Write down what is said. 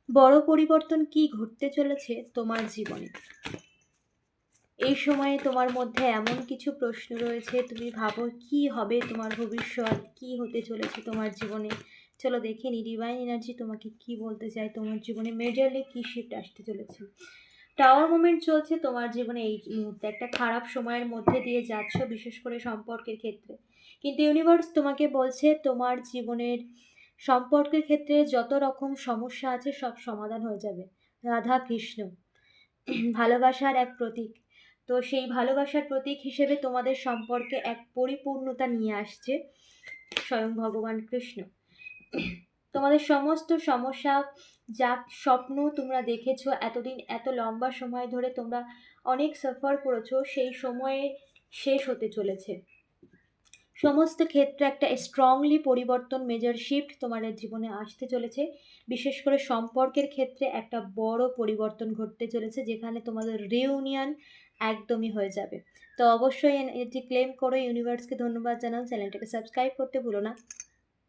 বড় পরিবর্তন কি ঘটতে চলেছে তোমার জীবনে? এই সময়ে তোমার মধ্যে এমন কিছু প্রশ্ন রয়েছে, তুমি ভাবো কি হবে তোমার ভবিষ্যৎ, কি হতে চলেছে তোমার জীবনে। চলো দেখে নি ডিভাইন এনার্জি তোমাকে কি বলতে চায়, তোমার জীবনে মেজরলি কি শিফট আসতে চলেছে। টাওয়ার মোমেন্ট চলছে তোমার জীবনে এই মুহূর্তে, একটা খারাপ সময়ের মধ্যে দিয়ে যাচ্ছ, বিশেষ করে সম্পর্কের ক্ষেত্রে। কিন্তু ইউনিভার্স তোমাকে বলছে তোমার জীবনের সম্পর্কের ক্ষেত্রে যত রকম সমস্যা আছে সব সমাধান হয়ে যাবে। রাধা কৃষ্ণ ভালোবাসার এক প্রতীক। তো সেই ভালোবাসার প্রতীক হিসেবে তোমাদের সম্পর্কে এক পরিপূর্ণতা নিয়ে আসছে স্বয়ং ভগবান কৃষ্ণ। তোমাদের সমস্ত সমস্যা, যা স্বপ্ন তোমরা দেখেছো এতদিন, এত লম্বা সময় ধরে তোমরা অনেক সাফার করেছো, সেই সময়ে শেষ হতে চলেছে। সমস্ত ক্ষেত্রে একটা স্ট্রংলি পরিবর্তন, মেজর শিফট তোমাদের জীবনে আসতে চলেছে। বিশেষ করে সম্পর্কের ক্ষেত্রে একটা বড় পরিবর্তন ঘটতে চলেছে, যেখানে তোমাদের রিউনিয়ন একদমই হয়ে যাবে। তো অবশ্যই এটি ক্লেম করো, ইউনিভার্সকে ধন্যবাদ জানাও, চ্যানেলটাকে সাবস্ক্রাইব করতে ভুলো না।